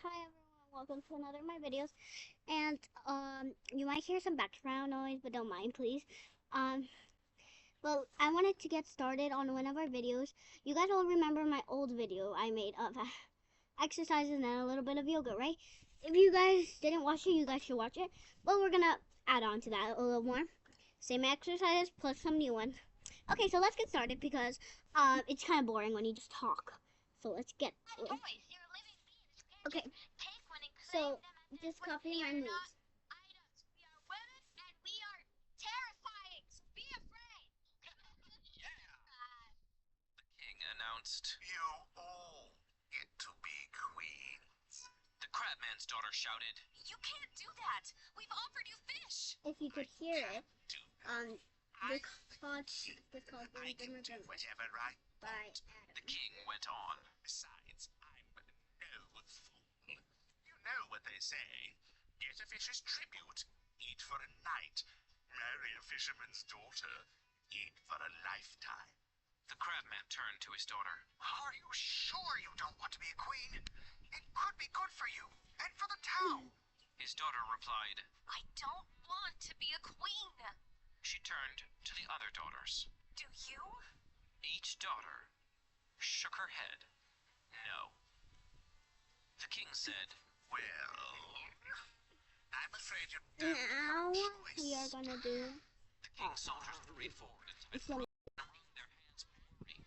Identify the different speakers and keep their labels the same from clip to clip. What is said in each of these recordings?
Speaker 1: Hi everyone, welcome to another of my videos. And you might hear some background noise, but don't mind, please. Um, well, I wanted to get started on one of our videos. You guys all remember my old video I made of exercises and a little bit of yoga, right? If you guys didn't watch it, you guys should watch it. But we're gonna add on to that a little more. Same exercises plus some new ones. Okay, so let's get started because it's kind of boring when you just talk. So let's get. Okay, so just copy my moves.
Speaker 2: King announced, "You all get to be queens." The crabman's daughter shouted, "You can't do that! We've offered you fish!"
Speaker 1: If you could hear it,
Speaker 2: Do
Speaker 1: this called
Speaker 2: I can do whatever I
Speaker 1: by
Speaker 2: want. The
Speaker 1: Adam.
Speaker 2: king went on. Besides, I'm no fool. You know what they say. Get a fish's tribute. Eat for a night. Marry a fisherman's daughter. Eat for a lifetime. The crabman turned to his daughter. Are you sure you don't want to be a queen? It could be good for you and for the town. His daughter replied, "I don't want to be a queen." She turned to the other daughters. "Do you?" Each daughter shook her head. No. The king said, "Well, I'm afraid you don't
Speaker 1: Now
Speaker 2: have a
Speaker 1: we are
Speaker 2: choice."
Speaker 1: gonna do
Speaker 2: The king's soldiers hurried forward and tied
Speaker 1: some.
Speaker 2: ropes around their hands with worry.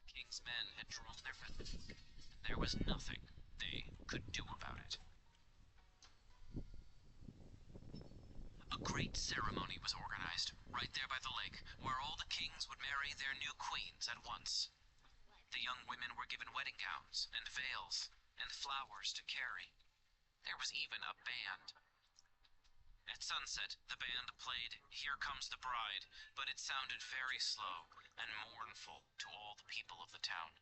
Speaker 2: The king's men had drawn their weapons, and there was nothing they could do about it. A great ceremony was organized right there by the lake, where all the kings would marry their new queens at once. The young women were given wedding gowns and veils and flowers to carry. There was even a band. At sunset, the band played "Here Comes the Bride," but it sounded very slow and mournful to all the people of the town.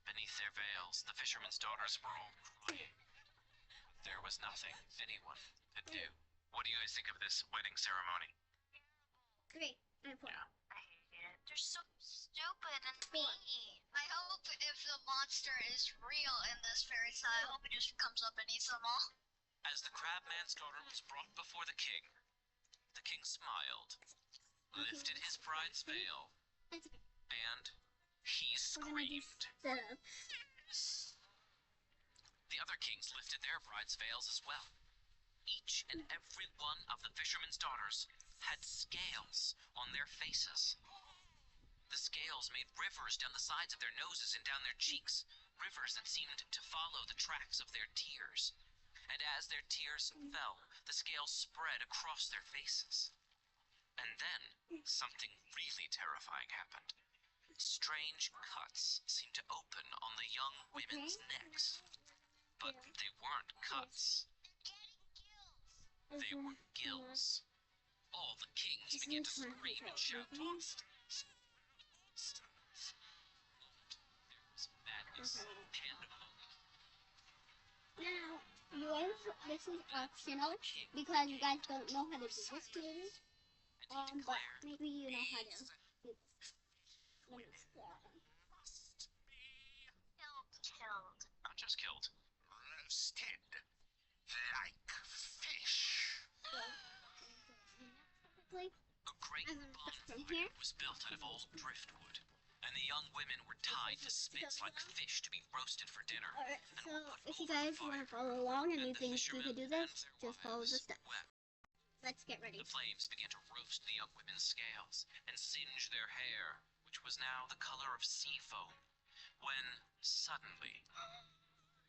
Speaker 2: Beneath their veils, the fishermen's daughters were all crying. But there was nothing anyone could do. What do you guys think of this wedding ceremony?
Speaker 1: Great. I put
Speaker 3: I hate it. They're so stupid and mean. I hope if the monster is real in this fairy tale, I hope it just comes up and eats them all.
Speaker 2: As the crabman's daughter was brought before the king smiled, lifted his bride's veil, and he screamed. The other kings lifted their brides' veils as well. Each and every one of the fishermen's daughters had scales on their faces. The scales made rivers down the sides of their noses and down their cheeks, rivers that seemed to follow the tracks of their tears. And as their tears fell, the scales spread across their faces. And then something really terrifying happened. Strange cuts seemed to open on the young women's necks. But they weren't cuts. They were gills. All the kings began to scream and shout. There was madness, pandemonium.
Speaker 1: Now, this is optional because you guys don't know how to do this game. But maybe you know how to do this. Let me explore.
Speaker 3: Killed.
Speaker 2: Not just killed. Roasted. Like fish.
Speaker 1: Quickly.
Speaker 2: A great
Speaker 1: I'm gonna start from
Speaker 2: bonfire
Speaker 1: here.
Speaker 2: was built out of old driftwood, and the young women were tied to spits like fish to be roasted for dinner.
Speaker 1: Alright,
Speaker 2: and
Speaker 1: so
Speaker 2: were put
Speaker 1: if you
Speaker 2: over
Speaker 1: guys
Speaker 2: the
Speaker 1: want to
Speaker 2: fire.
Speaker 1: follow along and you
Speaker 2: And the
Speaker 1: think you
Speaker 2: fishermen
Speaker 1: could do
Speaker 2: and
Speaker 1: this,
Speaker 2: their
Speaker 1: just follow the
Speaker 2: wives
Speaker 1: steps.
Speaker 2: wept.
Speaker 1: Let's get ready.
Speaker 2: The flames began to roast the young women's scales and singe their hair, which was now the color of sea foam, when suddenly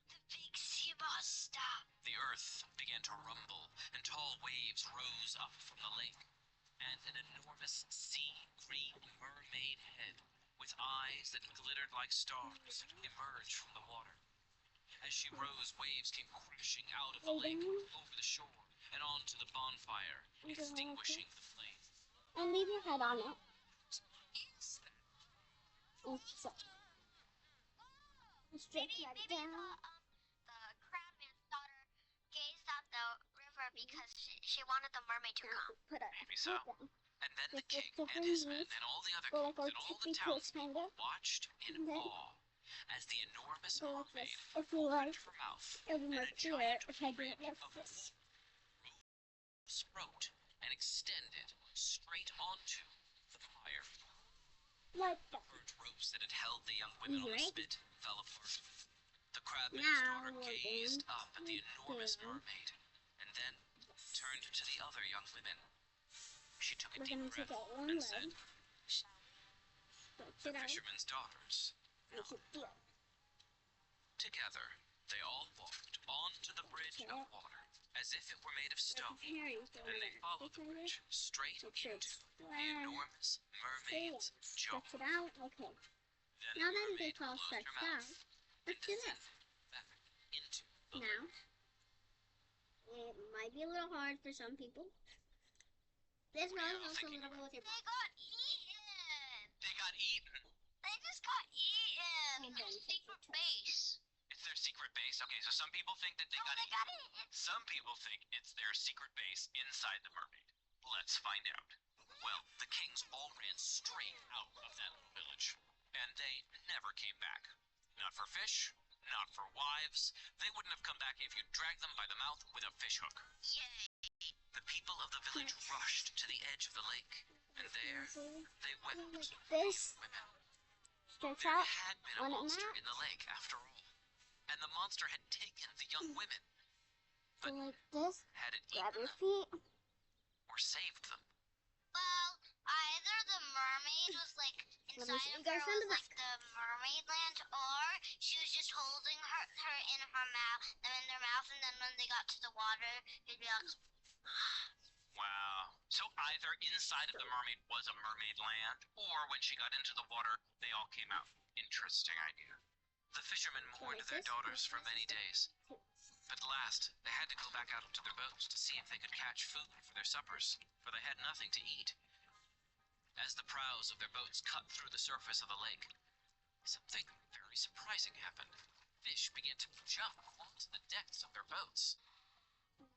Speaker 3: The big sea monster.
Speaker 2: the earth began to rumble and tall waves rose up from the lake, and an enormous sea green mermaid head with eyes that glittered like stars emerged from the water. As she rose, waves came crashing out of the lake over the shore and onto the bonfire, extinguishing the flame.
Speaker 1: And leave your head on it.
Speaker 2: Is that
Speaker 1: So, straight
Speaker 3: Maybe
Speaker 1: right
Speaker 3: the
Speaker 1: down.
Speaker 3: crabman's daughter gazed at the river because she wanted the mermaid to come.
Speaker 1: Put it.
Speaker 2: maybe so? And then the
Speaker 1: This
Speaker 2: king
Speaker 1: is
Speaker 2: and his men and all the other
Speaker 1: Go like
Speaker 2: kings
Speaker 1: a
Speaker 2: and all the
Speaker 1: tippy toe
Speaker 2: townspeople
Speaker 1: expander.
Speaker 2: watched in
Speaker 1: And then
Speaker 2: awe
Speaker 4: as the enormous
Speaker 1: Go like
Speaker 4: mermaid
Speaker 1: this. If you like,
Speaker 4: opened her mouth
Speaker 1: it would be
Speaker 4: and
Speaker 1: much
Speaker 4: a
Speaker 1: clearer
Speaker 4: giant
Speaker 1: if I did
Speaker 4: ring
Speaker 1: it like
Speaker 4: of
Speaker 1: this.
Speaker 4: throat and extended straight onto the fire.
Speaker 1: Like that.
Speaker 4: Burnt ropes that had held the young women on the
Speaker 1: Right.
Speaker 4: spit fell apart. The crabman's
Speaker 1: Now
Speaker 4: daughter
Speaker 1: we're
Speaker 4: gazed
Speaker 1: going
Speaker 4: up at the enormous
Speaker 1: to-
Speaker 4: mermaid and then turned to the other young women. She took a
Speaker 1: We're
Speaker 4: deep
Speaker 1: gonna
Speaker 4: breath
Speaker 1: take out one
Speaker 4: and
Speaker 1: leg.
Speaker 4: said,
Speaker 1: Stretch
Speaker 4: "The
Speaker 1: it out.
Speaker 4: fisherman's daughters."
Speaker 1: Make it feel.
Speaker 4: Together, they all walked onto the bridge of water as if it were made of stone,
Speaker 1: Harry's going
Speaker 4: and they followed the bridge straight into the enormous mermaid's jaw.
Speaker 1: Stretch it out. Okay.
Speaker 4: Then
Speaker 1: Now
Speaker 4: the
Speaker 1: that
Speaker 4: mermaid
Speaker 1: it's all
Speaker 4: closed
Speaker 1: stretched
Speaker 4: her mouth
Speaker 1: out, let's do
Speaker 4: and
Speaker 1: this.
Speaker 4: descended back into the
Speaker 1: Now,
Speaker 4: lake.
Speaker 1: it might be a little hard for some people. This
Speaker 4: What are
Speaker 1: really
Speaker 4: you
Speaker 1: helps a
Speaker 4: thinking
Speaker 1: little bit with your
Speaker 3: They got eaten.
Speaker 4: They got eaten.
Speaker 3: They just got eaten.
Speaker 1: Oh,
Speaker 3: Their
Speaker 1: Ben,
Speaker 3: secret base.
Speaker 4: It's their secret base. Okay, so some people think that they
Speaker 3: No,
Speaker 4: got
Speaker 3: they
Speaker 4: eaten.
Speaker 3: got eaten.
Speaker 4: Some people think it's their secret base inside the mermaid. Let's find out. Well, the kings all ran straight out of that little village, and they never came back. Not for fish, not for wives. They wouldn't have come back if you dragged them by the mouth with a fish hook.
Speaker 3: Yay.
Speaker 4: The people of the village rushed to the edge of the lake, and there they wept
Speaker 1: Like
Speaker 4: with
Speaker 1: this.
Speaker 4: women.
Speaker 1: Stretch
Speaker 4: There
Speaker 1: out.
Speaker 4: had been a
Speaker 1: One at
Speaker 4: monster
Speaker 1: max.
Speaker 4: in the lake, after all, and the monster had taken the young women.
Speaker 1: So like this.
Speaker 4: Had it
Speaker 1: Grab
Speaker 4: eaten
Speaker 1: your
Speaker 4: them
Speaker 1: feet.
Speaker 4: or saved them?
Speaker 3: Well, either the mermaid was like
Speaker 1: Let me
Speaker 3: inside
Speaker 1: see
Speaker 3: of
Speaker 1: you guys
Speaker 3: her
Speaker 1: from
Speaker 3: was
Speaker 1: the
Speaker 3: like the mermaid land, or she was just holding her in her mouth, them in their mouth, and then when they got to the water, it'd be like,
Speaker 4: Wow. So either inside of the mermaid was a mermaid land, or when she got into the water, they all came out. Interesting idea. The fishermen mourned their daughters for many days. At last, they had to go back out to their boats to see if they could catch food for their suppers, for they had nothing to eat. As the prows of their boats cut through the surface of the lake, something very surprising happened. Fish began to jump onto the decks of their boats.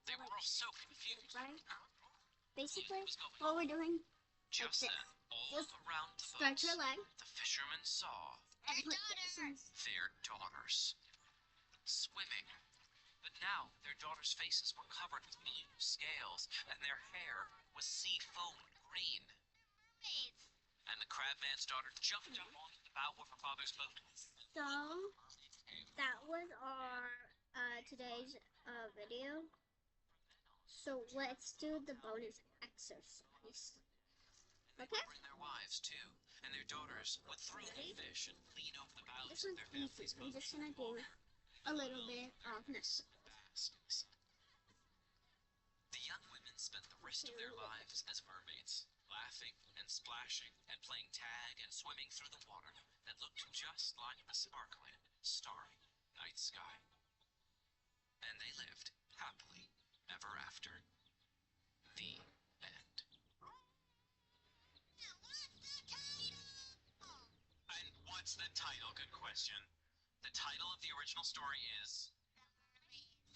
Speaker 4: They were all so confused.
Speaker 1: Right?
Speaker 4: What
Speaker 1: Basically,
Speaker 4: was going
Speaker 1: what
Speaker 4: on?
Speaker 1: we're doing,
Speaker 4: Just
Speaker 1: this.
Speaker 4: then, all
Speaker 1: Just
Speaker 4: around the
Speaker 1: stretch
Speaker 4: boats,
Speaker 1: your leg
Speaker 4: the fishermen saw
Speaker 1: and
Speaker 3: their
Speaker 1: put this.
Speaker 3: daughters.
Speaker 4: their daughters swimming. But now their daughters' faces were covered with blue scales, and their hair was sea foam green.
Speaker 3: Mermaids.
Speaker 4: And the crabman's daughter jumped up onto the bow of her father's boat.
Speaker 1: So that was our today's video. So let's do the bonus exercise.
Speaker 4: They
Speaker 1: Okay.
Speaker 4: would bring their wives too, and their daughters would throw the fish and lean over the bows
Speaker 1: This
Speaker 4: of
Speaker 1: one's
Speaker 4: their
Speaker 1: easy.
Speaker 4: family's
Speaker 1: I'm
Speaker 4: boat.
Speaker 1: just gonna do a little bit of this.
Speaker 4: Baskets. The young women spent the rest of their lives as mermaids, laughing and splashing and playing tag and swimming through the water that looked just like the sparkling, starry night sky. And they lived happily ever after. The end.
Speaker 3: Now, what's the title?
Speaker 4: And what's the title? Good question. The title of the original story is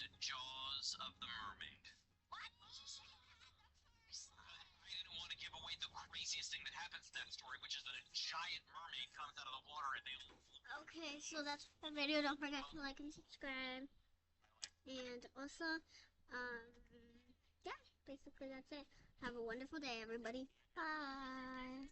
Speaker 4: The Jaws of the Mermaid.
Speaker 3: What did you say that first?
Speaker 4: I didn't want to give away the craziest thing that happens in that story, which is that a giant mermaid comes out of the water and they
Speaker 1: Okay, so that's the video. Don't forget to like and subscribe. And also, yeah, basically that's it. Have a wonderful day, everybody. Bye.